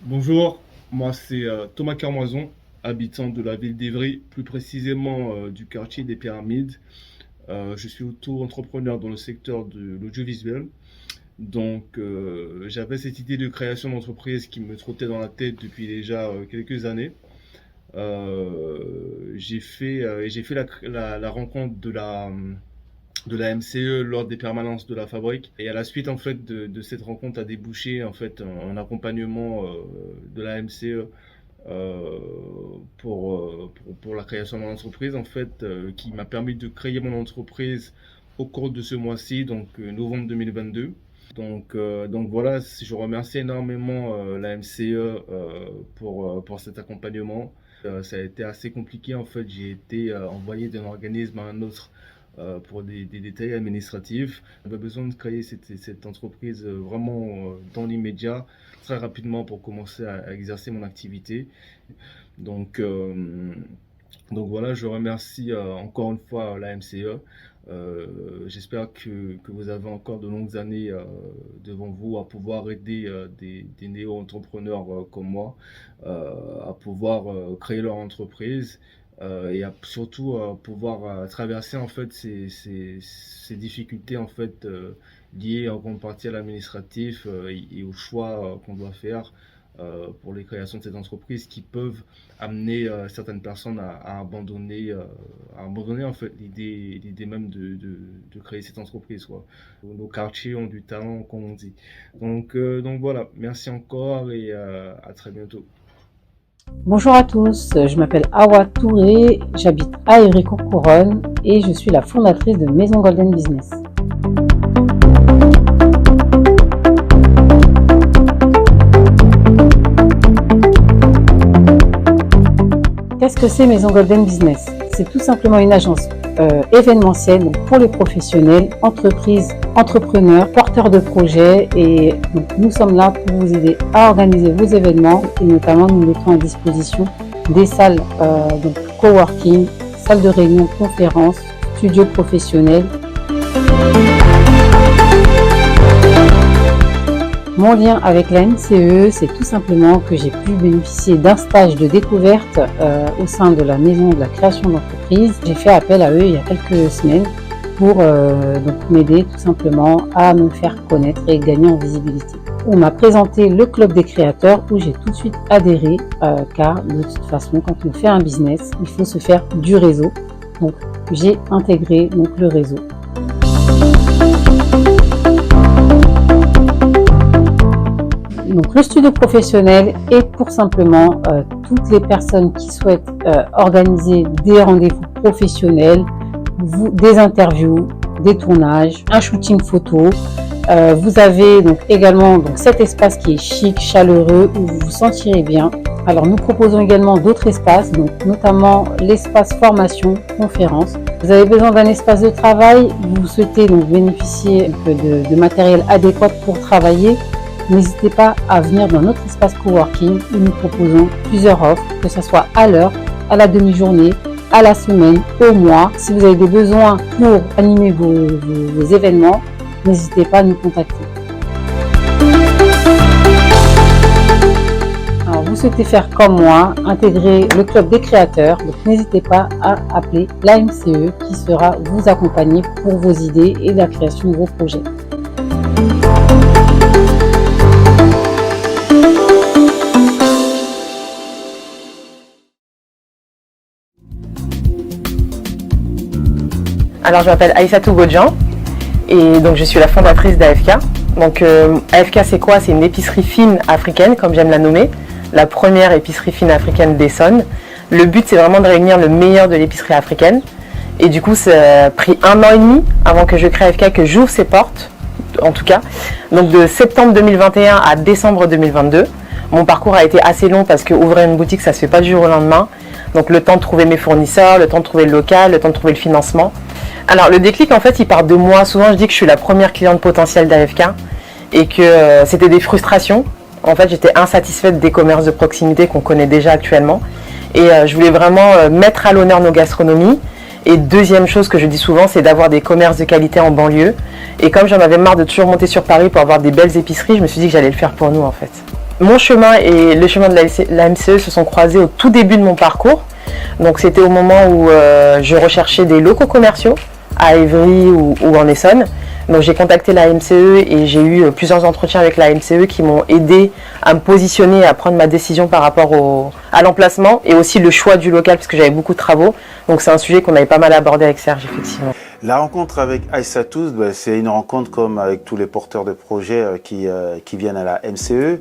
Bonjour, moi c'est Thomas Carmoison, habitant de la ville d'Évry, plus précisément du quartier des Pyramides. Je suis auto-entrepreneur dans le secteur de l'audiovisuel. Donc j'avais cette idée de création d'entreprise qui me trottait dans la tête depuis déjà quelques années. J'ai fait la rencontre de la MCE lors des permanences de la fabrique. Et à la suite en fait de cette rencontre a débouché en fait un accompagnement de la MCE euh, pour la création de mon entreprise en fait qui m'a permis de créer mon entreprise au cours de ce mois-ci, donc novembre 2022. Donc voilà, je remercie énormément la MCE pour cet accompagnement. Ça a été assez compliqué en fait, j'ai été envoyé d'un organisme à un autre pour des détails administratifs. J'avais besoin de créer cette entreprise vraiment dans l'immédiat, très rapidement pour commencer à exercer mon activité. Donc, euh, donc voilà, je remercie encore une fois la MCE. J'espère que vous avez encore de longues années devant vous à pouvoir aider des néo-entrepreneurs comme moi à pouvoir créer leur entreprise et surtout pouvoir traverser en fait ces difficultés en fait liées en grande partie à l'administratif et aux choix qu'on doit faire pour les créations de cette entreprise qui peuvent amener certaines personnes à abandonner en fait l'idée même de créer cette entreprise quoi. Nos quartiers ont du talent comme on dit. Donc voilà, merci encore et à très bientôt. Bonjour à tous, je m'appelle Awa Touré, j'habite à Ivry-Courcouronnes et je suis la fondatrice de Maison Golden Business. Qu'est-ce que c'est Maison Golden Business? C'est tout simplement une agence événementielle donc pour les professionnels, entreprises, entrepreneurs, porteurs de projets et donc nous sommes là pour vous aider à organiser vos événements et notamment nous mettons à disposition des salles donc coworking, salles de réunion, conférences, studios professionnels. Mon lien avec la MCE, c'est tout simplement que j'ai pu bénéficier d'un stage de découverte au sein de la maison de la création d'entreprise. J'ai fait appel à eux il y a quelques semaines pour donc m'aider tout simplement à me faire connaître et gagner en visibilité. On m'a présenté le club des créateurs où j'ai tout de suite adhéré car de toute façon quand on fait un business, il faut se faire du réseau. Donc j'ai intégré donc, le réseau. Donc, le studio professionnel est pour simplement toutes les personnes qui souhaitent organiser des rendez-vous professionnels, des interviews, des tournages, un shooting photo. Vous avez donc également donc, cet espace qui est chic, chaleureux, où vous vous sentirez bien. Alors nous proposons également d'autres espaces, donc notamment l'espace formation, conférence. Vous avez besoin d'un espace de travail, vous souhaitez donc bénéficier de matériel adéquat pour travailler. N'hésitez pas à venir dans notre espace coworking où nous proposons plusieurs offres, que ce soit à l'heure, à la demi-journée, à la semaine, au mois. Si vous avez des besoins pour animer vos événements, n'hésitez pas à nous contacter. Alors, vous souhaitez faire comme moi, intégrer le club des créateurs, donc n'hésitez pas à appeler la MCE qui sera vous accompagner pour vos idées et la création de vos projets. Alors, je m'appelle Aïssatou Bodjan et donc je suis la fondatrice d'AFK. Donc, AFK, c'est quoi? C'est une épicerie fine africaine, comme j'aime la nommer, la première épicerie fine africaine d'Essonne. Le but, c'est vraiment de réunir le meilleur de l'épicerie africaine. Et du coup, ça a pris 1 an et demi avant que je crée AFK, que j'ouvre ses portes, en tout cas. Donc, de septembre 2021 à décembre 2022. Mon parcours a été assez long parce que ouvrir une boutique, ça se fait pas du jour au lendemain. Donc, le temps de trouver mes fournisseurs, le temps de trouver le local, le temps de trouver le financement. Alors le déclic en fait il part de moi, souvent je dis que je suis la première cliente potentielle d'AFK et que c'était des frustrations. En fait j'étais insatisfaite des commerces de proximité qu'on connaît déjà actuellement et je voulais vraiment mettre à l'honneur nos gastronomies. Et deuxième chose que je dis souvent, c'est d'avoir des commerces de qualité en banlieue. Et comme j'en avais marre de toujours monter sur Paris pour avoir des belles épiceries, je me suis dit que j'allais le faire pour nous en fait. Mon chemin et le chemin de la MCE se sont croisés au tout début de mon parcours. Donc c'était au moment où je recherchais des locaux commerciaux à Évry ou en Essonne. Donc j'ai contacté la MCE et j'ai eu plusieurs entretiens avec la MCE qui m'ont aidé à me positionner, à prendre ma décision par rapport à l'emplacement et aussi le choix du local parce que j'avais beaucoup de travaux. Donc c'est un sujet qu'on avait pas mal abordé avec Serge, effectivement. La rencontre avec Aïssatou, c'est une rencontre comme avec tous les porteurs de projets qui viennent à la MCE.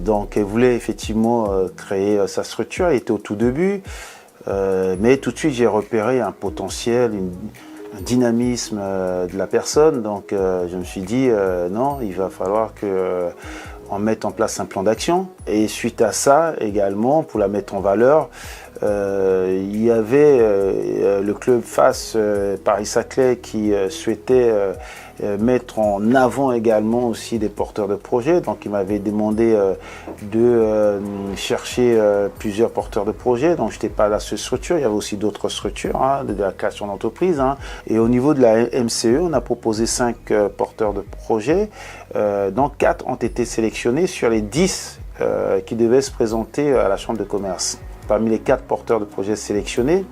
Donc elle voulait effectivement créer sa structure, elle était au tout début, mais tout de suite j'ai repéré un potentiel, un dynamisme de la personne. Donc je me suis dit non, il va falloir que on mette en place un plan d'action. Et suite à ça également, pour la mettre en valeur, il y avait le club FAS Paris-Saclay qui souhaitait mettre en avant également aussi des porteurs de projets. Donc il m'avait demandé de chercher plusieurs porteurs de projets. Donc je n'étais pas la seule structure, il y avait aussi d'autres structures de la création d'entreprise. Et au niveau de la MCE, on a proposé 5 porteurs de projets. Donc 4 ont été sélectionnés sur les 10 qui devaient se présenter à la Chambre de commerce. Parmi les 4 porteurs de projets sélectionnés,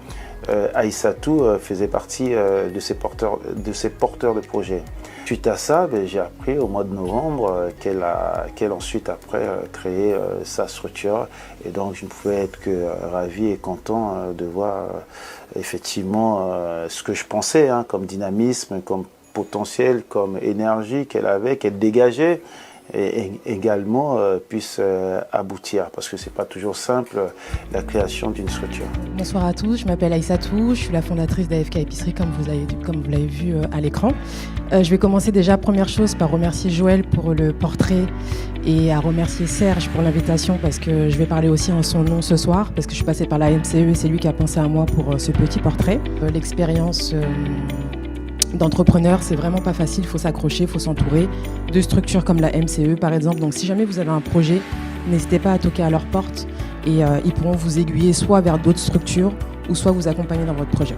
Aïssatou faisait partie de ces porteurs de projets. Suite à ça, j'ai appris au mois de novembre qu'elle ensuite après créé sa structure. Et donc je ne pouvais être que ravi et content de voir effectivement ce que je pensais comme dynamisme, comme potentiel, comme énergie qu'elle avait, qu'elle dégageait. Et également puisse aboutir, parce que c'est pas toujours simple la création d'une structure. Bonsoir à tous, je m'appelle Aïssatou, je suis la fondatrice d'AFK Épicerie comme vous l'avez vu à l'écran. Je vais commencer déjà première chose par remercier Joël pour le portrait et à remercier Serge pour l'invitation parce que je vais parler aussi en son nom ce soir parce que je suis passée par la MCE et c'est lui qui a pensé à moi pour ce petit portrait. L'expérience d'entrepreneur, c'est vraiment pas facile, il faut s'accrocher, il faut s'entourer de structures comme la MCE par exemple. Donc si jamais vous avez un projet, n'hésitez pas à toquer à leur porte et ils pourront vous aiguiller soit vers d'autres structures ou soit vous accompagner dans votre projet.